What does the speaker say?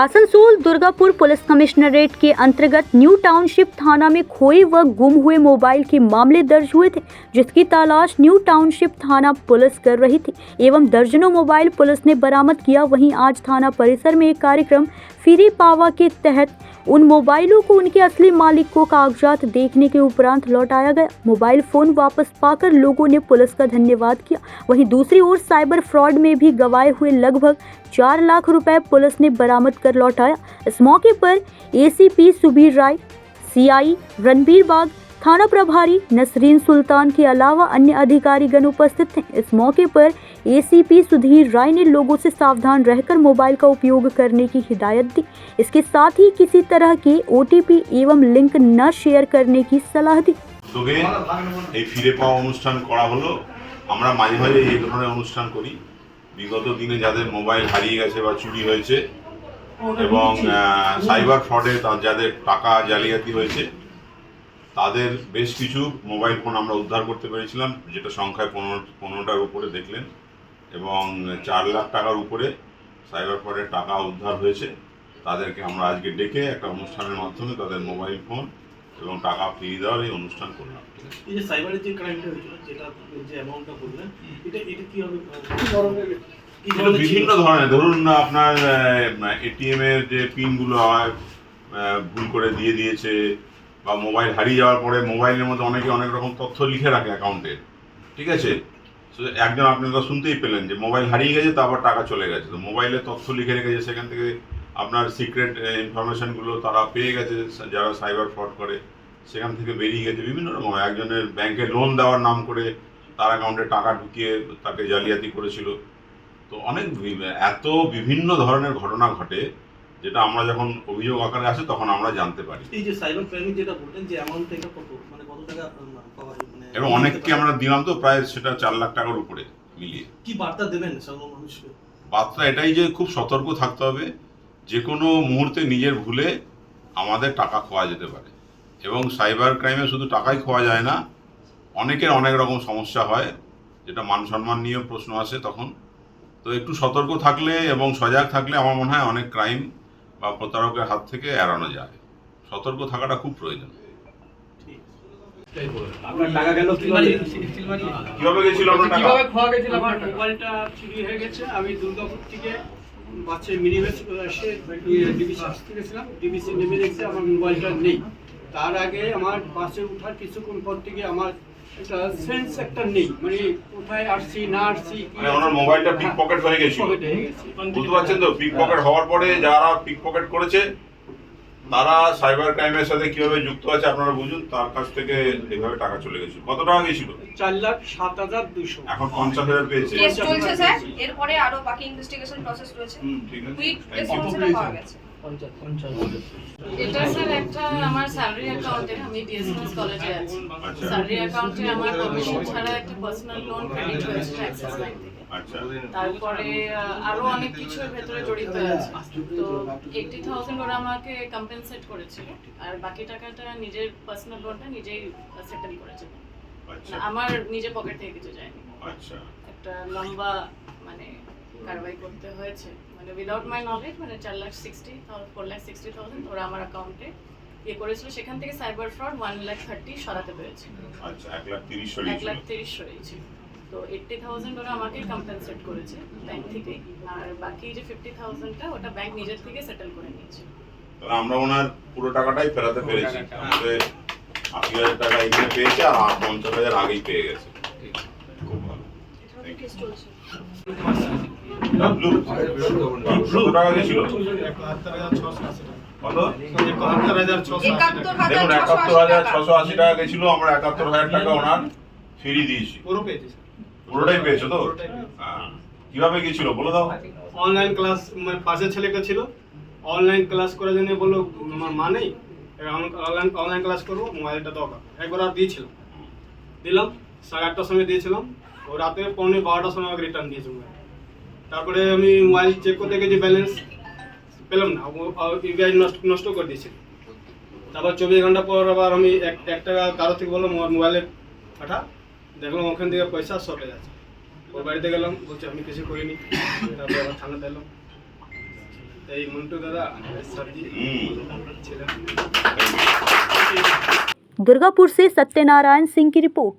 Asansol Durgapur police commissionerate के अंतर्गत new township थाना में खोए व गुम हुए मोबाइल के मामले दर्ज हुए थे, जिसकी तलाश न्यू टाउनशिप थाना पुलिस कर रही थी एवं दर्जनों मोबाइल पुलिस ने बरामद किया। वहीं आज थाना परिसर में एक कार्यक्रम फिरी पावा के तहत उन मोबाइलों को उनके असली मालिक को कागजात देखने के उपरांत लौटाया गया। मोबाइल फोन वापस पाकर लोगों ने पुलिस का धन्यवाद किया। वहीं दूसरी ओर साइबर फ्रॉड में भी गवाए हुए लगभग 4 लाख रुपए पुलिस ने बरामद कर लौटाया। इस मौके पर एसीपी सुबीर राय, सीआई रणबीर बाग, थाना प्रभारी नसरीन सुल्तान के अलावा अन्य अधिकारीगण उपस्थित थे। इस मौके पर एसीपी सुधीर राय ने लोगों से सावधान रहकर मोबाइल का उपयोग करने की हिदायत दी। इसके साथ ही किसी तरह के ओटीपी एवं लिंक न शेयर करने की सलाह दी। ফিরে পাওয়া অনুষ্ঠান করা হলো। আমরা মাঝে মাঝে এই ধরনের অনুষ্ঠান করি। বিগত দিনে যাদের মোবাইল হারিয়ে গেছে বা চুরি হয়েছে এবং সাইবার ফ্রডে যাদের টাকা জালিয়াতি হয়েছে তাদের বেশ কিছু মোবাইল ফোন আমরা উদ্ধার করতে পেরেছিলাম, যেটা সংখ্যায় 15টার উপরে দেখলেন এবং 4 লাখ টাকার উপরে সাইবার ফ্রডের টাকা উদ্ধার হয়েছে। তাদেরকে আমরা আজকে ডেকে একটা অনুষ্ঠানের মাধ্যমে তাদের মোবাইল ফোন এবং টাকা ফিরিয়ে দেওয়ার এই অনুষ্ঠান করলাম। এই যে সাইবারের যে ক্রাইমটা হয়েছিল, যেটা যে অ্যামাউন্টটা বললেন, এটা কি হবে? কি ধরনের বিভিন্ন ধরনের, ধরুন আপনার এটিএম এর যে পিনগুলো হয় ভুল করে দিয়ে দিয়েছে বা মোবাইল হারিয়ে যাওয়ার পরে মোবাইলের মধ্যে অনেকে অনেক রকম তথ্য লিখে রাখে অ্যাকাউন্টের, ঠিক আছে। একজন আপনারা শুনতেই পেলেন যে মোবাইল হারিয়ে গেছে, তারপর টাকা চলে গেছে। তো মোবাইলে তথ্য লিখে রেখেছে, সেখান থেকে আপনার সিক্রেট ইনফরমেশনগুলো তারা পেয়ে গেছে, যারা সাইবার ফ্রড করে সেখান থেকে বেরিয়ে গেছে। বিভিন্ন রকম একজনের ব্যাংকে লোন দেওয়ার নাম করে তার অ্যাকাউন্টে টাকা ঢুকিয়ে তাকে জালিয়াতি করেছিল। তো অনেক এত বিভিন্ন ধরনের ঘটনা ঘটে, যেটা আমরা যখন অভিযোগ আকারে আসে তখন আমরা জানতে পারি। এই যে সাইবার ক্রাইম যেটা বললেন যে অ্যামাউন্ট থেকে কত টাকা পাওয়া যায়, মানে এবং অনেককে আমরা দিলাম, তো প্রায় সেটা 4 লাখ টাকার উপরে মিলিয়ে। কি বার্তা দেবেন সাধারণ মানুষকে? বার্তা এটাই যে খুব সতর্ক থাকতে হবে। যে কোনো মুহূর্তে নিজের ভুলে আমাদের টাকা খোয়া যেতে পারে এবং সাইবার ক্রাইমে শুধু টাকাই খোয়া যায় না, অনেকের অনেক রকম সমস্যা হয়, যেটা মান সম্মান নিয়ে প্রশ্ন আসে তখন। তো একটু সতর্ক থাকলে এবং সজাগ থাকলে আমার মনে হয় অনেক ক্রাইম বা প্রতারকের হাত থেকে এড়ানো যায়। সতর্ক থাকাটা খুব প্রয়োজন। আপনার টাকা গেল কিভাবে গেছিল আপনার টাকা? কিভাবে খোয়া গেছিল? আমার মোবাইলটা চুরি হয়ে গেছে। আমি দুর্গাপুর থেকে বাসে মিনিবাস এসে ডিবিসি আসতে গেছিলাম। ডিবিসি নেমে দেখছি আমার মোবাইলটা নেই। তার আগে আমার বাসে ওঠার কিছুক্ষণ পর থেকে আমার একটা সেন্স একটা নেই, মানে কোথায় আসছি না আসছি। মানে ওনার মোবাইলটা পিক পকেট হয়ে গেছিল, বুঝতে পারছেন তো? পিক পকেট হওয়ার পরে যারা পিক পকেট করেছে তারা সাইবার ক্রাইমের সাথে কিভাবে যুক্ত আছে আপনারা বুঝুন। তার কাছ থেকে এইভাবে টাকা চলে গেছিল। কত টাকা গেছিল? 4,07,200। এখন 50,000 পেয়েছে। কেস চলছে স্যার, এরপরে আরো বাকি ইনভেস্টিগেশন প্রসেস রয়েছে। ঠিক আছে, কুইক রেসপন্সটা পাওয়া গেছে। এটা স্যার একটা আমার স্যালারি অ্যাকাউন্টে, আমি বিএসএমএস কলেজে আছি। স্যালারি অ্যাকাউন্টে আমার কমিশন ছাড়া একটা পার্সোনাল লোন ক্রেডিট হয়েছে অ্যাক্সিস ব্যাংক থেকে। তারপরে আরো অনেক কিছু ভেতরে জড়িত আছে। তো 80,000 ওরা আমাকে কম্পেনসেট করেছিল, আর বাকি টাকাটা নিজের পার্সোনাল লোনটা নিজেই সেটেল করেছিল। আমার নিজে পকেট থেকে কিছু যায়নি। একটা লম্বা মানে কারবাই করতে হয়েছে, মানে উইদাউট মাই নলেজ, মানে 4,60,000 ওরা আমার অ্যাকাউন্টে করেছিল। সেখান থেকে সাইবার ফ্রড 1,30,000 সরাতে পেরেছে। আচ্ছা, 1,30,000 সরিয়েছিল। তো 80,000 ওরা আমাকে কম্পেনসেট করেছে ব্যাংক থেকে, আর বাকি যে 50,000টা ওটা ব্যাংক নিজের থেকে সেটেল করে নিয়েছে। তাহলে আমরা ওনার পুরো টাকাটাই ফেরাতে পেরেছি। আমাদের 80,000 টাকা এখানে পেয়েছে আর 50,000 আগেই পেয়ে গেছে। খুব ভালো। কেস চলছে। কত টাকা গেছিল? কত? দেখুন, 71,680 টাকা গেছিল। আমরা 71,000 টাকা ওনার ফিরিয়ে দিয়েছি। পুরোটাই পেয়েছো তো? কিভাবে গেছিল বলে দাও। অনলাইন ক্লাস, মানে পাশের ছেলেটা ছিল, অনলাইন ক্লাস করার জন্য বললো আমার মা নেই, অনলাইন ক্লাস করবো, মোবাইলটা দরকার। একবার আর দিয়েছিলাম, দিলাম 8:30টার সময় দিয়েছিলাম। ও রাতে 12:15টার সময় আমাকে রিটার্ন দিয়েছে মোবাইল। তারপরে আমি মোবাইল চেক করতে গেছি, ব্যালেন্স পেলাম না, ইউপিআই নষ্ট করে দিয়েছিল। তারপর 24 ঘন্টা পর আবার আমি 1 টাকা কারো থেকে বললাম মোবাইলে পাঠা, দেখলাম ওখান থেকে পয়সা শর্টেজ আছে। ওর বাড়িতে গেলাম, বলছে আমি কিছু করিনি। তারপরে আবার থানাতে এলাম। এই মন্টু দাদা সবজি ছিলেন। दुर्गापुर से सत्यनारायण सिंह की रिपोर्ट।